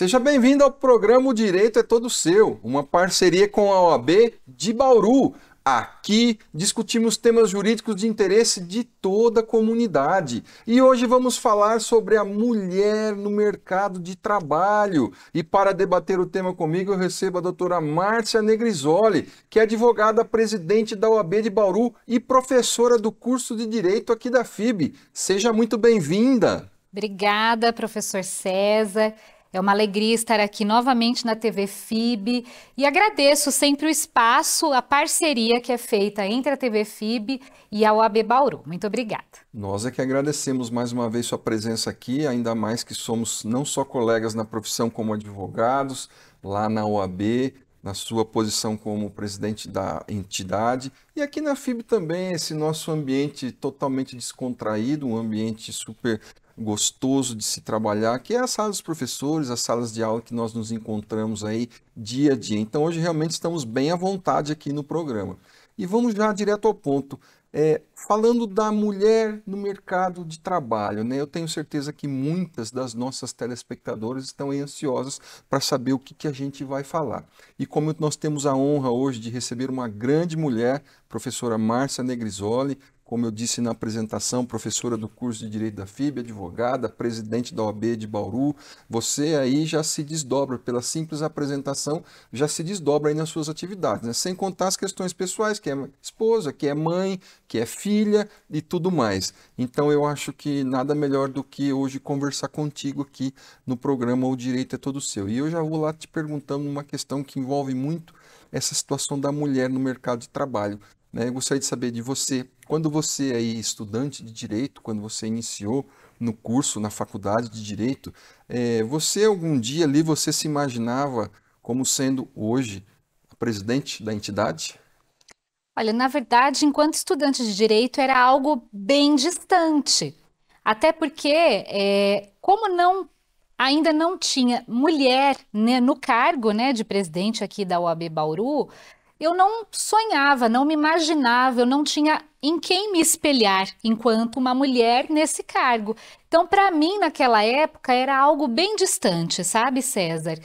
Seja bem-vindo ao programa O Direito é Todo Seu, uma parceria com a OAB de Bauru. Aqui discutimos temas jurídicos de interesse de toda a comunidade. E hoje vamos falar sobre a mulher no mercado de trabalho. E para debater o tema comigo, eu recebo a doutora Márcia Negrisoli, que é advogada presidente da OAB de Bauru e professora do curso de Direito aqui da FIB. Seja muito bem-vinda. Obrigada, professor César. É uma alegria estar aqui novamente na TV FIB e agradeço sempre o espaço, a parceria que é feita entre a TV FIB e a OAB Bauru. Muito obrigada. Nós é que agradecemos mais uma vez sua presença aqui, ainda mais que somos não só colegas na profissão como advogados, lá na OAB, na sua posição como presidente da entidade, e aqui na FIB também, esse nosso ambiente totalmente descontraído, um ambiente super gostoso de se trabalhar, que é a sala dos professores, as salas de aula que nós nos encontramos aí dia a dia. Então hoje realmente estamos bem à vontade aqui no programa. E vamos já direto ao ponto. Falando da mulher no mercado de trabalho, né? Eu tenho certeza que muitas das nossas telespectadoras estão aí ansiosas para saber o que a gente vai falar. E como nós temos a honra hoje de receber uma grande mulher, professora Márcia Negrisoli, como eu disse na apresentação, professora do curso de Direito da FIB, advogada, presidente da OAB de Bauru, você aí já se desdobra, pela simples apresentação, já se desdobra aí nas suas atividades, né? Sem contar as questões pessoais, que é esposa, que é mãe, que é filha e tudo mais. Então eu acho que nada melhor do que hoje conversar contigo aqui no programa O Direito é Todo Seu. E eu já vou lá te perguntando uma questão que envolve muito essa situação da mulher no mercado de trabalho. Eu gostaria de saber de você, quando você aí estudante de Direito, quando você iniciou no curso, na faculdade de Direito, você algum dia ali, você se imaginava como sendo hoje a presidente da entidade? Olha, na verdade, enquanto estudante de Direito era algo bem distante, até porque, ainda não tinha mulher, né, no cargo, né, de presidente aqui da OAB Bauru, eu não sonhava, não me imaginava, eu não tinha em quem me espelhar enquanto uma mulher nesse cargo. Então, para mim, naquela época, era algo bem distante, sabe, César?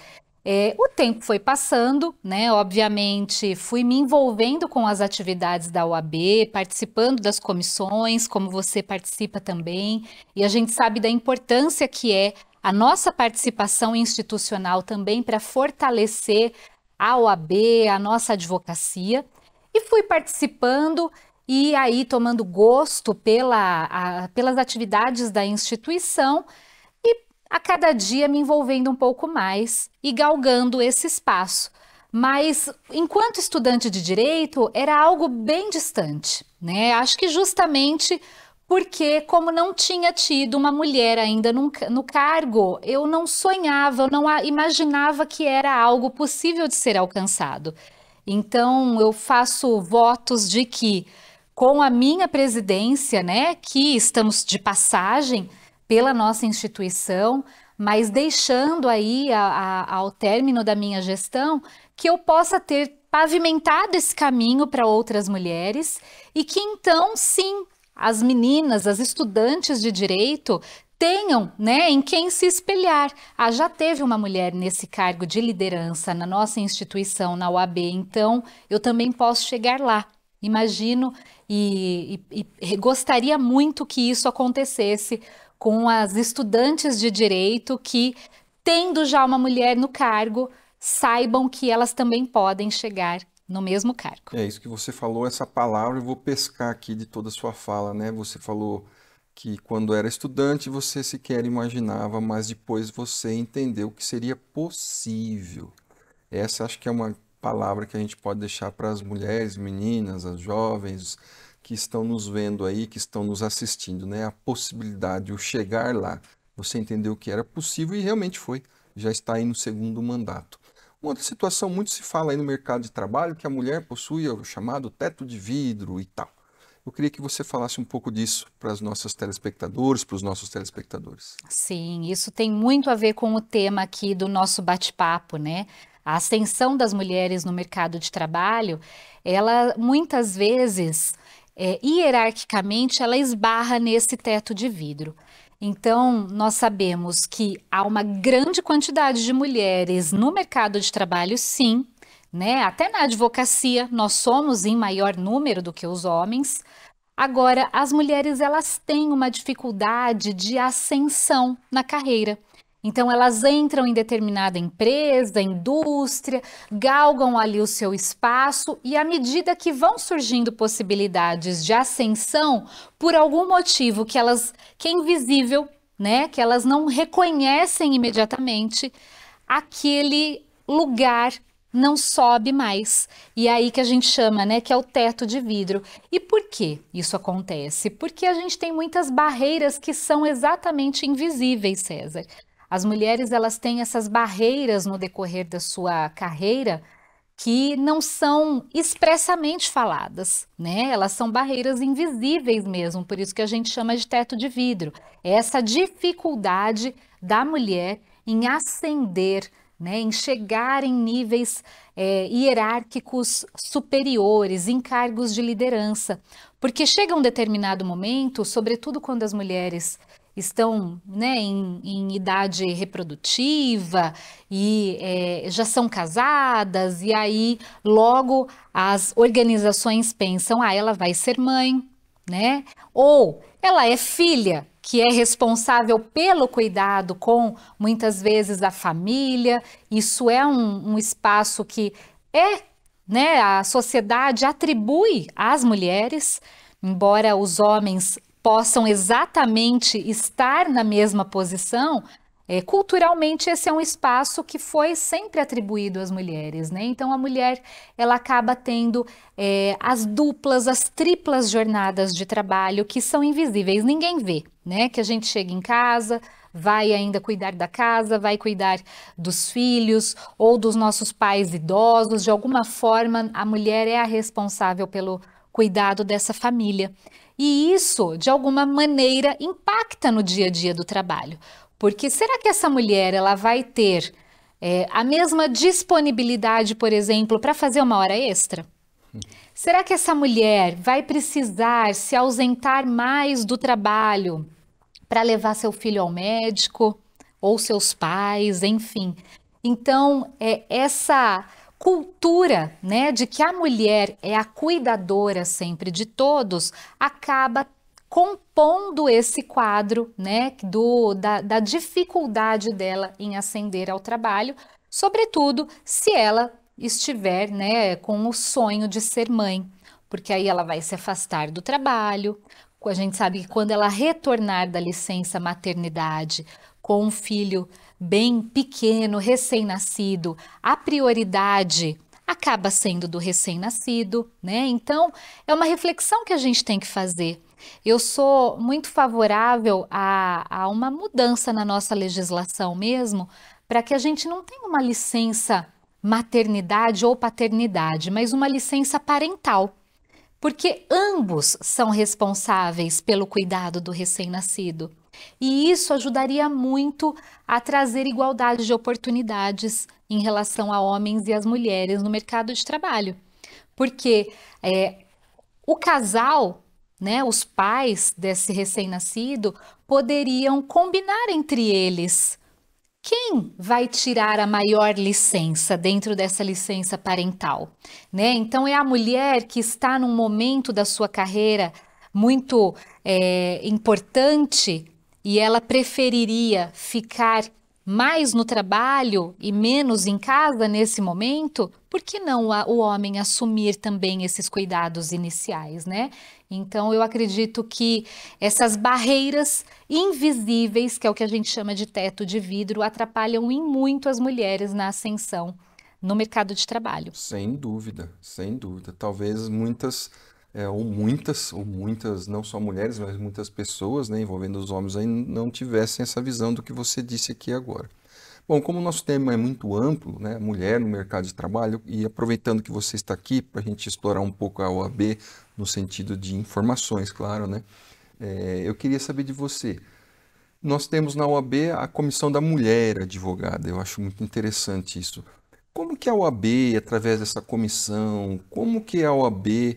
O tempo foi passando, né? Obviamente, fui me envolvendo com as atividades da OAB, participando das comissões, como você participa também, e a gente sabe da importância que é a nossa participação institucional também para fortalecer a OAB, a nossa advocacia, e fui participando e aí tomando gosto pelas atividades da instituição e a cada dia me envolvendo um pouco mais e galgando esse espaço. Mas enquanto estudante de Direito era algo bem distante, né? Acho que justamente porque, como não tinha tido uma mulher ainda no cargo, eu não sonhava, eu não imaginava que era algo possível de ser alcançado. Então, eu faço votos de que, com a minha presidência, né, que estamos de passagem pela nossa instituição, mas deixando aí ao término da minha gestão, que eu possa ter pavimentado esse caminho para outras mulheres e que então, sim, as meninas, as estudantes de Direito tenham, né, em quem se espelhar. Já teve uma mulher nesse cargo de liderança na nossa instituição, na OAB, então eu também posso chegar lá. Imagino e gostaria muito que isso acontecesse com as estudantes de Direito que, tendo já uma mulher no cargo, saibam que elas também podem chegar no mesmo cargo. É isso que você falou, essa palavra eu vou pescar aqui de toda a sua fala, né? Você falou que quando era estudante você sequer imaginava, mas depois você entendeu que seria possível. Essa acho que é uma palavra que a gente pode deixar para as mulheres, meninas, as jovens que estão nos vendo aí, que estão nos assistindo, né? A possibilidade, o chegar lá. Você entendeu que era possível e realmente foi. Já está aí no segundo mandato. Uma outra situação, muito se fala aí no mercado de trabalho, que a mulher possui o chamado teto de vidro e tal. Eu queria que você falasse um pouco disso para as nossas telespectadoras, para os nossos telespectadores. Sim, isso tem muito a ver com o tema aqui do nosso bate-papo, né? A ascensão das mulheres no mercado de trabalho, ela muitas vezes, hierarquicamente, ela esbarra nesse teto de vidro. Então, nós sabemos que há uma grande quantidade de mulheres no mercado de trabalho, sim, né? Até na advocacia, nós somos em maior número do que os homens. Agora, as mulheres elas têm uma dificuldade de ascensão na carreira. Então, elas entram em determinada empresa, indústria, galgam ali o seu espaço e, à medida que vão surgindo possibilidades de ascensão, por algum motivo que é invisível, né, que elas não reconhecem imediatamente, aquele lugar não sobe mais. E é aí que a gente chama, né, que é o teto de vidro. E por que isso acontece? Porque a gente tem muitas barreiras que são exatamente invisíveis, César. As mulheres, elas têm essas barreiras no decorrer da sua carreira que não são expressamente faladas, né? Elas são barreiras invisíveis mesmo, por isso que a gente chama de teto de vidro. É essa dificuldade da mulher em ascender, né, em chegar em níveis hierárquicos superiores, em cargos de liderança. Porque chega um determinado momento, sobretudo quando as mulheres estão, né, em idade reprodutiva e já são casadas, e aí logo as organizações pensam, ah, ela vai ser mãe, né? Ou ela é filha, que é responsável pelo cuidado com muitas vezes a família. Isso é um espaço que né, a sociedade atribui às mulheres, embora os homens possam exatamente estar na mesma posição. Culturalmente esse é um espaço que foi sempre atribuído às mulheres, né? Então a mulher ela acaba tendo as duplas, as triplas jornadas de trabalho que são invisíveis, ninguém vê, né? Que a gente chega em casa, vai ainda cuidar da casa, vai cuidar dos filhos ou dos nossos pais idosos, de alguma forma a mulher é a responsável pelo cuidado dessa família. E isso, de alguma maneira, impacta no dia a dia do trabalho. Porque será que essa mulher ela vai ter a mesma disponibilidade, por exemplo, para fazer uma hora extra? Será que essa mulher vai precisar se ausentar mais do trabalho para levar seu filho ao médico ou seus pais, enfim? Então, essa cultura, né, de que a mulher é a cuidadora sempre de todos, acaba compondo esse quadro, né, da dificuldade dela em ascender ao trabalho, sobretudo se ela estiver, né, com o sonho de ser mãe, porque aí ela vai se afastar do trabalho. A gente sabe que quando ela retornar da licença maternidade com um filho bem pequeno, recém-nascido, a prioridade acaba sendo do recém-nascido, né? Então, é uma reflexão que a gente tem que fazer. Eu sou muito favorável a uma mudança na nossa legislação mesmo, para que a gente não tenha uma licença maternidade ou paternidade, mas uma licença parental. Porque ambos são responsáveis pelo cuidado do recém-nascido. E isso ajudaria muito a trazer igualdade de oportunidades em relação a homens e as mulheres no mercado de trabalho. Porque o casal, né, os pais desse recém-nascido, poderiam combinar entre eles quem vai tirar a maior licença dentro dessa licença parental, né? Então é a mulher que está num momento da sua carreira muito importante e ela preferiria ficar mais no trabalho e menos em casa nesse momento, por que não o homem assumir também esses cuidados iniciais, né? Então, eu acredito que essas barreiras invisíveis, que é o que a gente chama de teto de vidro, atrapalham em muito as mulheres na ascensão no mercado de trabalho. Sem dúvida, sem dúvida. Talvez muitas, não só mulheres, mas muitas pessoas, né, envolvendo os homens, aí não tivessem essa visão do que você disse aqui agora. Bom, como o nosso tema é muito amplo, né, mulher no mercado de trabalho, e aproveitando que você está aqui para a gente explorar um pouco a OAB no sentido de informações, claro, né, eu queria saber de você. Nós temos na OAB a Comissão da Mulher Advogada, eu acho muito interessante isso. Como que a OAB, através dessa comissão, como que a OAB,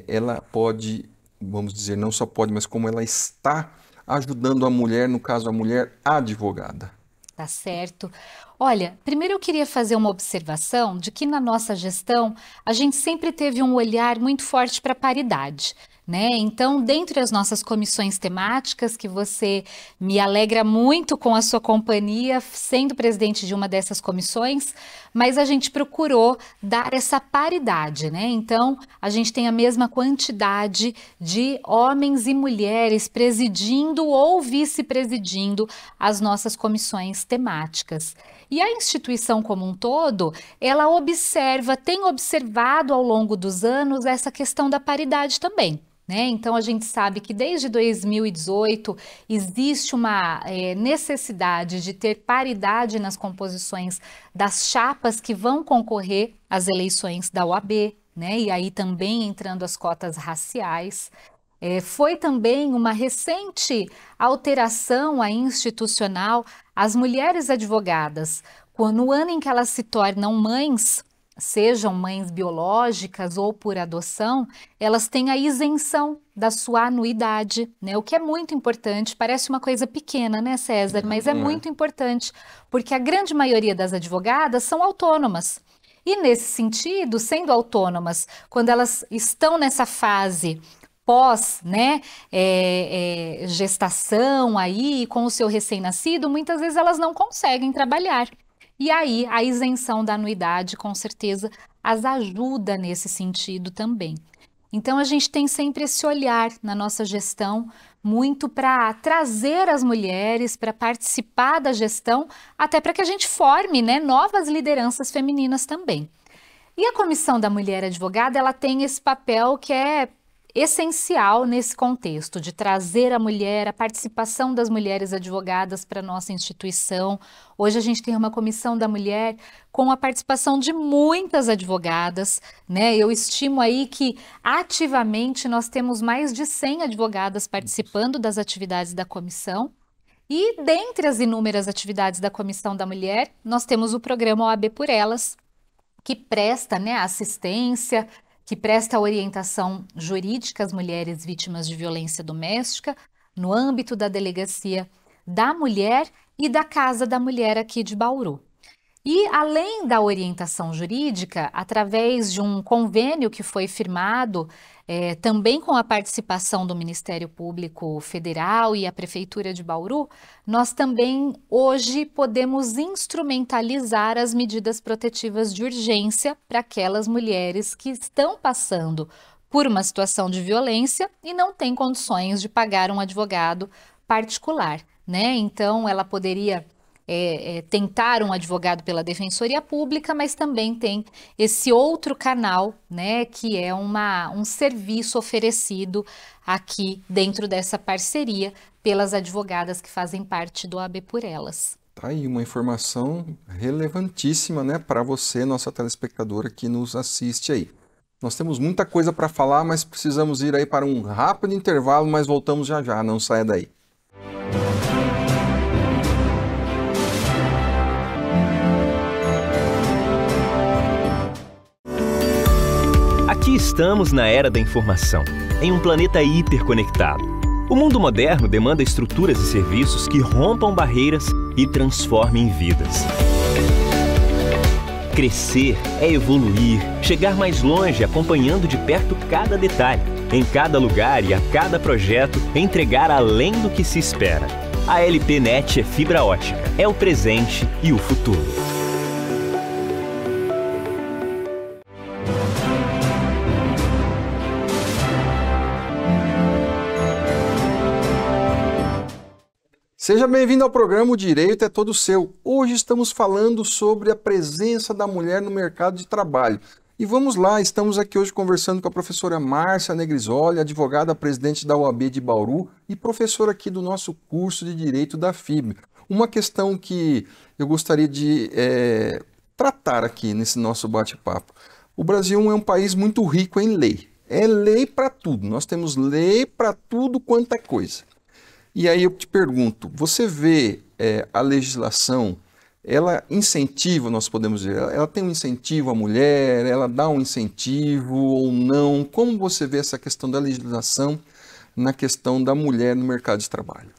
ela pode, vamos dizer, não só pode, mas como ela está ajudando a mulher, no caso a mulher advogada? Tá certo. Olha, primeiro eu queria fazer uma observação de que na nossa gestão a gente sempre teve um olhar muito forte para a paridade, né? Então, dentre as nossas comissões temáticas, que você me alegra muito com a sua companhia, sendo presidente de uma dessas comissões, mas a gente procurou dar essa paridade, né? Então, a gente tem a mesma quantidade de homens e mulheres presidindo ou vice-presidindo as nossas comissões temáticas. E a instituição como um todo, ela observa, tem observado ao longo dos anos essa questão da paridade também. Então, a gente sabe que desde 2018 existe uma necessidade de ter paridade nas composições das chapas que vão concorrer às eleições da OAB, e aí também entrando as cotas raciais. Foi também uma recente alteração aí institucional. As mulheres advogadas, no ano em que elas se tornam mães, sejam mães biológicas ou por adoção, elas têm a isenção da sua anuidade, o que é muito importante. Parece uma coisa pequena, né, César? Mas é muito importante, porque a grande maioria das advogadas são autônomas. E nesse sentido, sendo autônomas, quando elas estão nessa fase pós, gestação aí, com o seu recém-nascido, muitas vezes elas não conseguem trabalhar. E aí a isenção da anuidade, com certeza, as ajuda nesse sentido também. Então, a gente tem sempre esse olhar na nossa gestão, muito para trazer as mulheres para participar da gestão, até para que a gente forme, novas lideranças femininas também. E a Comissão da Mulher Advogada, ela tem esse papel que é essencial nesse contexto, de trazer a mulher, a participação das mulheres advogadas para a nossa instituição. Hoje a gente tem uma comissão da mulher com a participação de muitas advogadas, Eu estimo aí que ativamente nós temos mais de 100 advogadas participando das atividades da comissão. E dentre as inúmeras atividades da Comissão da Mulher, nós temos o programa OAB por Elas, que presta assistência, que presta orientação jurídica às mulheres vítimas de violência doméstica no âmbito da Delegacia da Mulher e da Casa da Mulher aqui de Bauru. E além da orientação jurídica, através de um convênio que foi firmado também com a participação do Ministério Público Federal e a Prefeitura de Bauru, nós também hoje podemos instrumentalizar as medidas protetivas de urgência para aquelas mulheres que estão passando por uma situação de violência e não têm condições de pagar um advogado particular, Então, ela poderia tentar um advogado pela Defensoria Pública, mas também tem esse outro canal, que é um serviço oferecido aqui dentro dessa parceria pelas advogadas que fazem parte do OAB por Elas. Tá aí uma informação relevantíssima, para você, nossa telespectadora que nos assiste aí. Nós temos muita coisa para falar, mas precisamos ir aí para um rápido intervalo, mas voltamos já já, não saia daí. Aqui estamos na era da informação, em um planeta hiperconectado. O mundo moderno demanda estruturas e serviços que rompam barreiras e transformem vidas. Crescer é evoluir, chegar mais longe acompanhando de perto cada detalhe, em cada lugar e a cada projeto entregar além do que se espera. A LPNet é fibra ótica, é o presente e o futuro. Seja bem-vindo ao programa O Direito é Todo Seu. Hoje estamos falando sobre a presença da mulher no mercado de trabalho. E vamos lá, estamos aqui hoje conversando com a professora Márcia Negrisoli, advogada presidente da OAB de Bauru e professora aqui do nosso curso de Direito da FIB. Uma questão que eu gostaria de tratar aqui nesse nosso bate-papo. O Brasil é um país muito rico em lei. É lei para tudo. Nós temos lei para tudo quanto é coisa. E aí eu te pergunto, você vê a legislação, ela incentiva, nós podemos dizer, ela tem um incentivo à mulher, ela dá um incentivo ou não? Como você vê essa questão da legislação na questão da mulher no mercado de trabalho?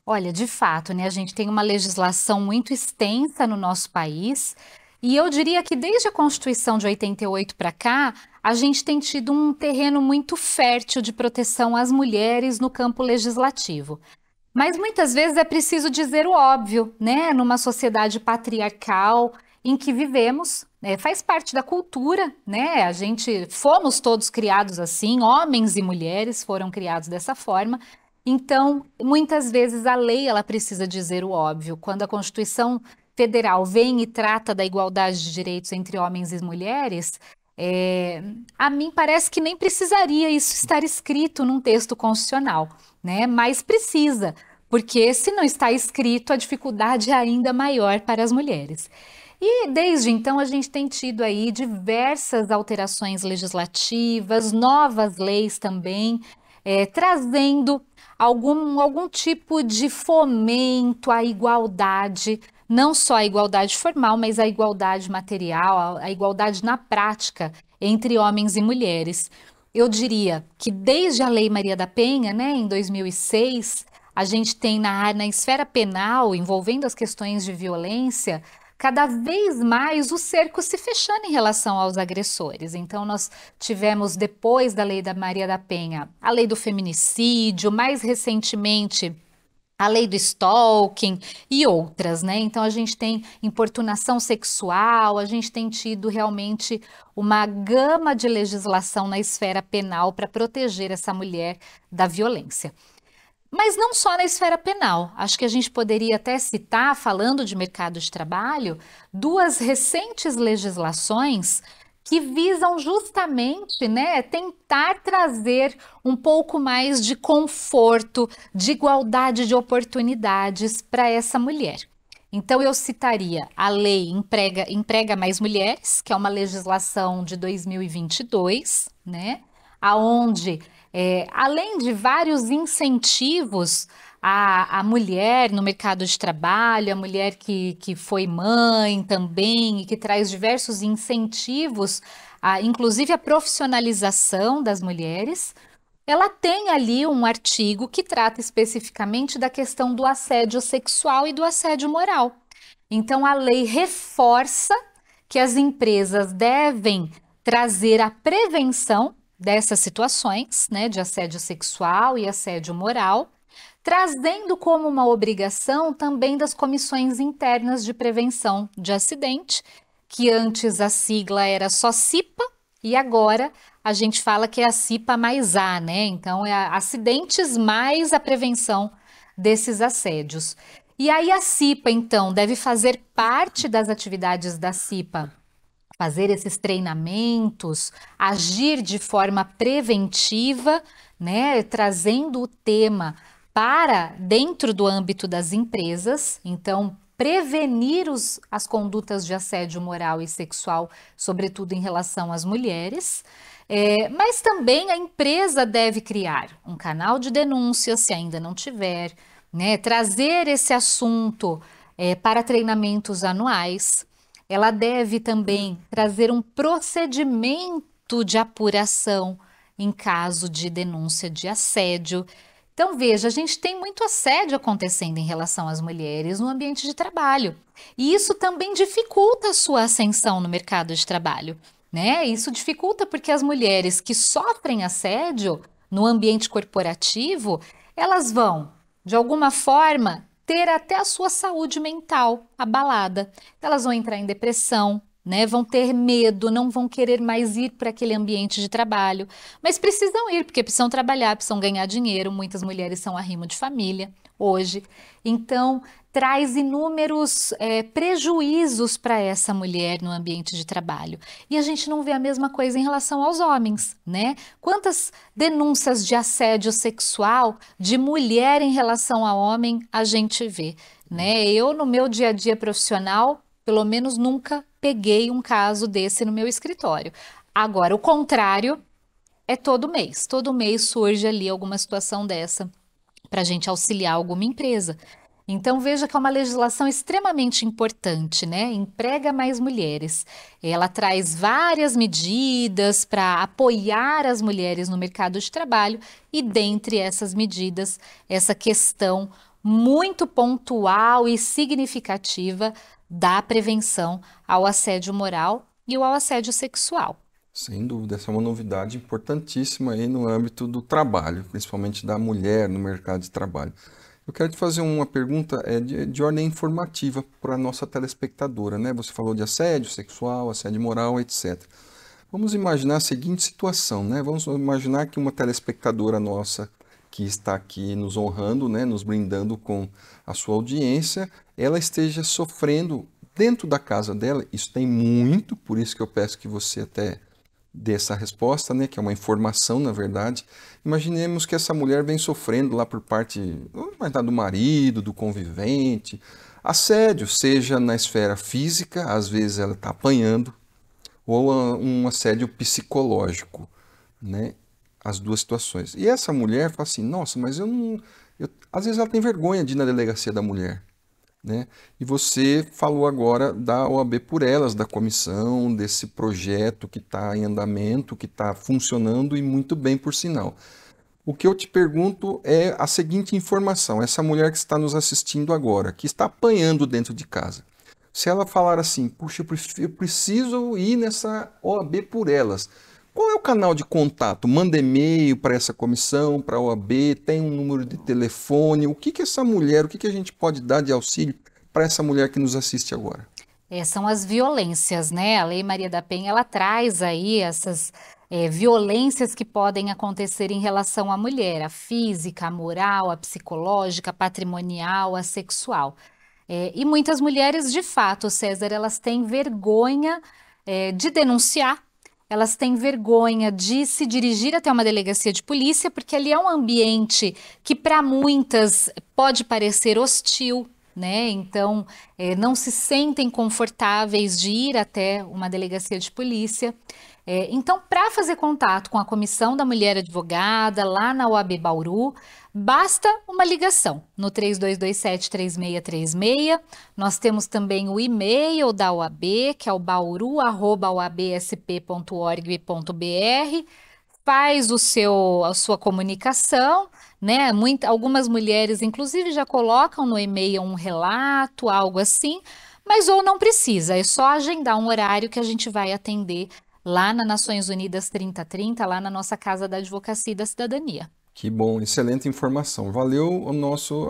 Olha, de fato, né, a gente tem uma legislação muito extensa no nosso país e eu diria que desde a Constituição de 88 para cá, a gente tem tido um terreno muito fértil de proteção às mulheres no campo legislativo. Mas muitas vezes é preciso dizer o óbvio, né? Numa sociedade patriarcal em que vivemos, faz parte da cultura, né? Fomos todos criados assim, homens e mulheres foram criados dessa forma. Então, muitas vezes a lei ela precisa dizer o óbvio. Quando a Constituição Federal vem e trata da igualdade de direitos entre homens e mulheres, a mim parece que nem precisaria isso estar escrito num texto constitucional, né? Mas precisa, porque se não está escrito, a dificuldade é ainda maior para as mulheres. E desde então a gente tem tido aí diversas alterações legislativas, novas leis também, trazendo algum tipo de fomento à igualdade, não só a igualdade formal, mas a igualdade material, a igualdade na prática entre homens e mulheres. Eu diria que desde a Lei Maria da Penha, né, em 2006, a gente tem na esfera penal, envolvendo as questões de violência, cada vez mais o cerco se fechando em relação aos agressores. Então, nós tivemos, depois da Lei da Maria da Penha, a Lei do Feminicídio, mais recentemente, a Lei do Stalking e outras, né? Então, a gente tem importunação sexual, a gente tem tido realmente uma gama de legislação na esfera penal para proteger essa mulher da violência. Mas não só na esfera penal, acho que a gente poderia até citar, falando de mercado de trabalho, duas recentes legislações que visam justamente, né, tentar trazer um pouco mais de conforto, de igualdade de oportunidades para essa mulher. Então eu citaria a Lei Emprega Mais Mulheres, que é uma legislação de 2022, né, aonde além de vários incentivos à mulher no mercado de trabalho, a mulher que foi mãe também e que traz diversos incentivos, inclusive a profissionalização das mulheres, ela tem ali um artigo que trata especificamente da questão do assédio sexual e do assédio moral. Então a lei reforça que as empresas devem trazer a prevenção dessas situações, né, de assédio sexual e assédio moral, trazendo como uma obrigação também das comissões internas de prevenção de acidente, que antes a sigla era só CIPA e agora a gente fala que é a CIPA mais A, né? Então é acidentes mais a prevenção desses assédios. E aí a CIPA, então, deve fazer parte das atividades da CIPA, fazer esses treinamentos, agir de forma preventiva, né, trazendo o tema para dentro do âmbito das empresas, então prevenir as condutas de assédio moral e sexual, sobretudo em relação às mulheres, mas também a empresa deve criar um canal de denúncia, se ainda não tiver, né, trazer esse assunto para treinamentos anuais. Ela deve também trazer um procedimento de apuração em caso de denúncia de assédio. Então, veja, a gente tem muito assédio acontecendo em relação às mulheres no ambiente de trabalho. E isso também dificulta a sua ascensão no mercado de trabalho, né? Isso dificulta porque as mulheres que sofrem assédio no ambiente corporativo, elas vão, de alguma forma, ter até a sua saúde mental abalada. Elas vão entrar em depressão, né? Vão ter medo, não vão querer mais ir para aquele ambiente de trabalho, mas precisam ir porque precisam trabalhar, precisam ganhar dinheiro. Muitas mulheres são arrimo de família hoje, então traz inúmeros prejuízos para essa mulher no ambiente de trabalho. E a gente não vê a mesma coisa em relação aos homens, né? Quantas denúncias de assédio sexual de mulher em relação a homem a gente vê, né? Eu, no meu dia a dia profissional, pelo menos nunca peguei um caso desse no meu escritório. Agora, o contrário é todo mês surge ali alguma situação dessa para a gente auxiliar alguma empresa. Então veja que é uma legislação extremamente importante, né? Emprega mais mulheres. Ela traz várias medidas para apoiar as mulheres no mercado de trabalho e dentre essas medidas, essa questão muito pontual e significativa da prevenção ao assédio moral e ao assédio sexual. Sem dúvida, essa é uma novidade importantíssima aí no âmbito do trabalho, principalmente da mulher no mercado de trabalho. Eu quero te fazer uma pergunta de ordem informativa para a nossa telespectadora, né? Você falou de assédio sexual, assédio moral, etc. Vamos imaginar a seguinte situação, né? Vamos imaginar que uma telespectadora nossa que está aqui nos honrando, né? Nos brindando com a sua audiência, ela esteja sofrendo dentro da casa dela. Isso tem muito, por isso que eu peço que você até dessa resposta, né, que é uma informação, na verdade. Imaginemos que essa mulher vem sofrendo lá por parte do marido, do convivente, assédio, seja na esfera física, às vezes ela está apanhando, ou um assédio psicológico, né, as duas situações. E essa mulher fala assim, nossa, mas eu não... Às vezes ela tem vergonha de ir na delegacia da mulher, né? E você falou agora da OAB por Elas, da comissão, desse projeto que está em andamento, que está funcionando e muito bem, por sinal. O que eu te pergunto é a seguinte informação, essa mulher que está nos assistindo agora, que está apanhando dentro de casa, se ela falar assim, puxa, eu preciso ir nessa OAB por Elas, qual é o canal de contato? Manda e-mail para essa comissão, para a OAB, tem um número de telefone, o que essa mulher, o que a gente pode dar de auxílio para essa mulher que nos assiste agora? São as violências, né? A Lei Maria da Penha, ela traz aí essas violências que podem acontecer em relação à mulher, a física, a moral, a psicológica, a patrimonial, a sexual. E muitas mulheres, de fato, César, elas têm vergonha de denunciar. Elas têm vergonha de se dirigir até uma delegacia de polícia, porque ali é um ambiente que para muitas pode parecer hostil, né? Então, não se sentem confortáveis de ir até uma delegacia de polícia. Então, para fazer contato com a Comissão da Mulher Advogada, lá na OAB Bauru, basta uma ligação no 3227-3636. Nós temos também o e-mail da OAB, que é o bauru@oabsp.org.br. Faz a sua comunicação, né? Algumas mulheres, inclusive, já colocam no e-mail um relato, algo assim, mas ou não precisa, é só agendar um horário que a gente vai atender lá na Nações Unidas 3030, lá na nossa Casa da Advocacia e da Cidadania. Que bom, excelente informação. Valeu o nosso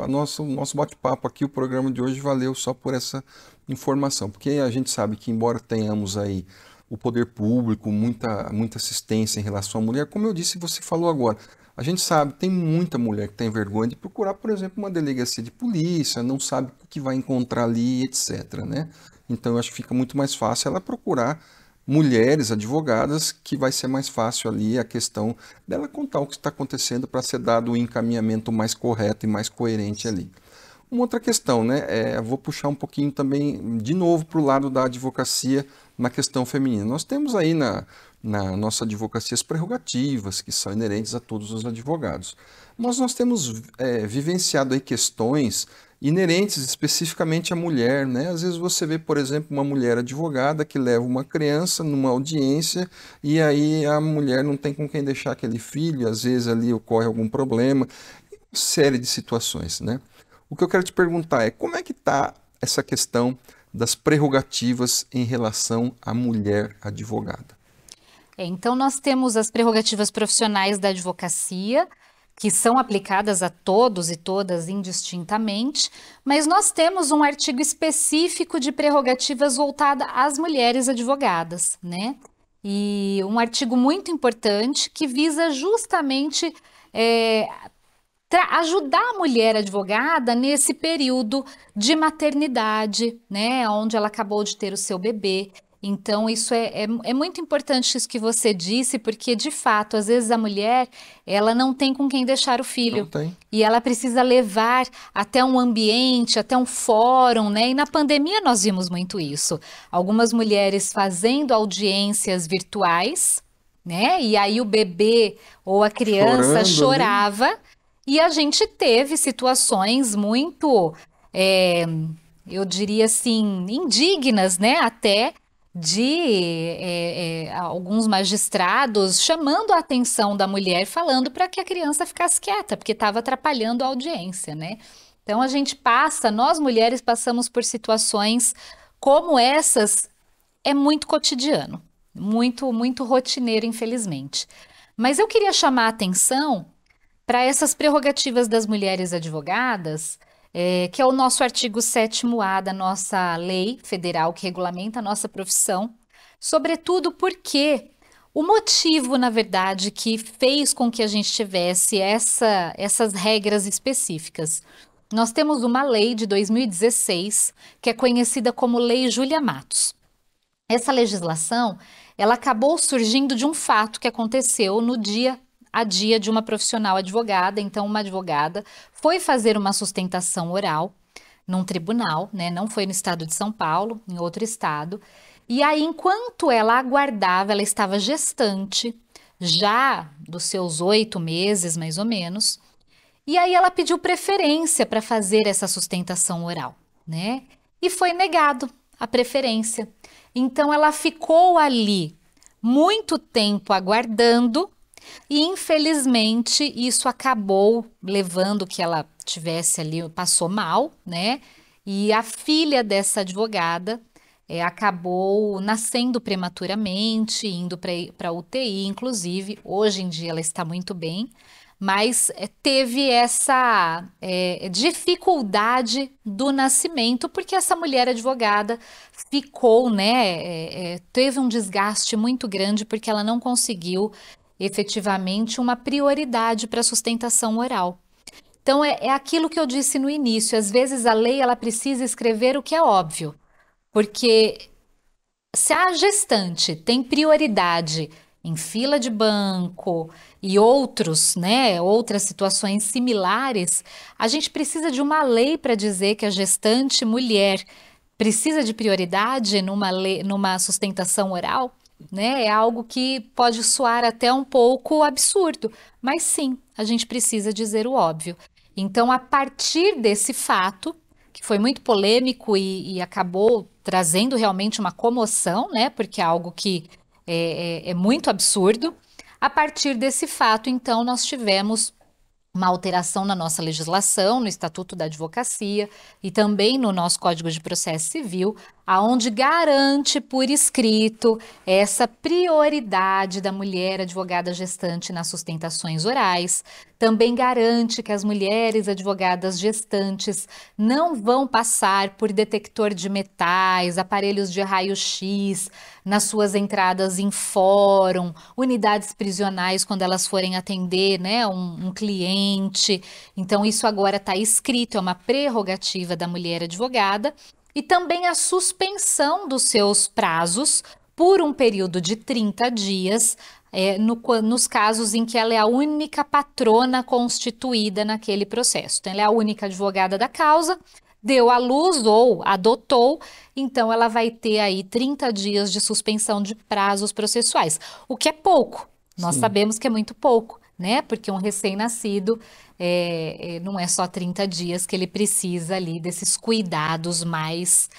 bate-papo aqui, o programa de hoje valeu só por essa informação, porque a gente sabe que embora tenhamos aí o poder público, muita assistência em relação à mulher, como eu disse, você falou agora, a gente sabe, tem muita mulher que tem vergonha de procurar, por exemplo, uma delegacia de polícia, não sabe o que vai encontrar ali, etc, né? Então eu acho que fica muito mais fácil ela procurar mulheres advogadas, que vai ser mais fácil ali a questão dela contar o que está acontecendo para ser dado o encaminhamento mais correto e mais coerente ali. Uma outra questão, né? Eu vou puxar um pouquinho também, de novo, para o lado da advocacia na questão feminina. Nós temos aí na nossa advocacia as prerrogativas que são inerentes a todos os advogados. Mas nós temos vivenciado aí questões inerentes especificamente à mulher, né? Às vezes você vê, por exemplo, uma mulher advogada que leva uma criança numa audiência e aí a mulher não tem com quem deixar aquele filho, às vezes ali ocorre algum problema, uma série de situações, né? O que eu quero te perguntar é como é que está essa questão das prerrogativas em relação à mulher advogada? Então, nós temos as prerrogativas profissionais da advocacia, que são aplicadas a todos e todas indistintamente, mas nós temos um artigo específico de prerrogativas voltada às mulheres advogadas, né? E um artigo muito importante que visa justamente ajudar a mulher advogada nesse período de maternidade, né? Onde ela acabou de ter o seu bebê. Então, isso é muito importante isso que você disse, porque, de fato, às vezes a mulher, ela não tem com quem deixar o filho. Não tem. E ela precisa levar até um ambiente, até um fórum, né? E na pandemia nós vimos muito isso. Algumas mulheres fazendo audiências virtuais, né? E aí o bebê ou a criança chorava. E a gente teve situações muito eu diria assim, indignas, né, até de alguns magistrados chamando a atenção da mulher, falando para que a criança ficasse quieta, porque estava atrapalhando a audiência, né? Então a gente passa, nós mulheres passamos por situações como essas, é muito cotidiano, muito rotineiro, infelizmente. Mas eu queria chamar a atenção para essas prerrogativas das mulheres advogadas, que é o nosso artigo 7º-A da nossa lei federal que regulamenta a nossa profissão, sobretudo porque o motivo, na verdade, que fez com que a gente tivesse essas regras específicas. Nós temos uma lei de 2016, que é conhecida como Lei Júlia Matos. Essa legislação, ela acabou surgindo de um fato que aconteceu no dia a dia de uma profissional advogada. Então, uma advogada foi fazer uma sustentação oral num tribunal, né? Não foi no estado de São Paulo, em outro estado. E aí, enquanto ela aguardava, ela estava gestante, já dos seus 8 meses, mais ou menos. E aí ela pediu preferência para fazer essa sustentação oral, né? E foi negado a preferência. Então, ela ficou ali muito tempo aguardando e, infelizmente, isso acabou levando que ela tivesse ali, passou mal, né? E a filha dessa advogada acabou nascendo prematuramente, indo para UTI, inclusive. Hoje em dia ela está muito bem, mas teve essa dificuldade do nascimento, porque essa mulher advogada ficou, né, teve um desgaste muito grande, porque ela não conseguiu efetivamente uma prioridade para a sustentação oral. Então é aquilo que eu disse no início, às vezes a lei ela precisa escrever o que é óbvio, porque se a gestante tem prioridade em fila de banco e outras situações similares, a gente precisa de uma lei para dizer que a gestante mulher precisa de prioridade numa sustentação oral, né? É algo que pode soar até um pouco absurdo, mas sim, a gente precisa dizer o óbvio. Então, a partir desse fato, que foi muito polêmico e acabou trazendo realmente uma comoção, né? Porque é algo que é muito absurdo. A partir desse fato, então, nós tivemos uma alteração na nossa legislação, no Estatuto da Advocacia e também no nosso Código de Processo Civil, aonde garante por escrito essa prioridade da mulher advogada gestante nas sustentações orais. Também garante que as mulheres advogadas gestantes não vão passar por detector de metais, aparelhos de raio-x nas suas entradas em fórum, unidades prisionais quando elas forem atender, né, um cliente. Então isso agora está escrito, é uma prerrogativa da mulher advogada. E também a suspensão dos seus prazos por um período de 30 dias, nos casos em que ela é a única patrona constituída naquele processo. Então, ela é a única advogada da causa, deu à luz ou adotou, então ela vai ter aí 30 dias de suspensão de prazos processuais, o que é pouco. Nós sabemos que é muito pouco, né? Porque um recém-nascido não é só 30 dias que ele precisa ali desses cuidados mais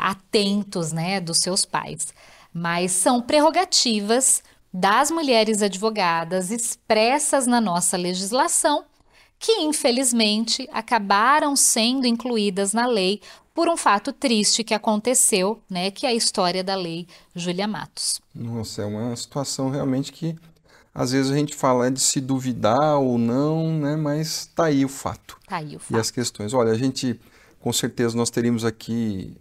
atentos, né, dos seus pais. Mas são prerrogativas das mulheres advogadas expressas na nossa legislação que, infelizmente, acabaram sendo incluídas na lei por um fato triste que aconteceu, né, que é a história da Lei Júlia Matos. Nossa, é uma situação realmente que às vezes a gente fala de se duvidar ou não, né? Mas tá aí o fato. Tá aí o fato. E as questões. Olha, a gente, com certeza, nós teríamos aqui,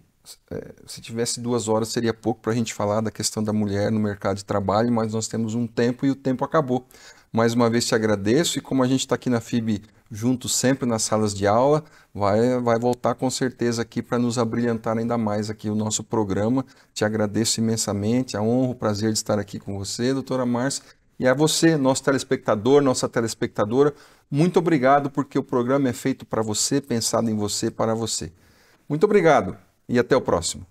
se tivesse 2 horas, seria pouco para a gente falar da questão da mulher no mercado de trabalho, mas nós temos um tempo e o tempo acabou. Mais uma vez te agradeço e como a gente está aqui na FIB juntos sempre nas salas de aula, vai voltar com certeza aqui para nos abrilhantar ainda mais aqui o nosso programa. Te agradeço imensamente, a honra, o prazer de estar aqui com você, doutora Márcia. E a você, nosso telespectador, nossa telespectadora, muito obrigado porque o programa é feito para você, pensado em você, para você. Muito obrigado e até o próximo.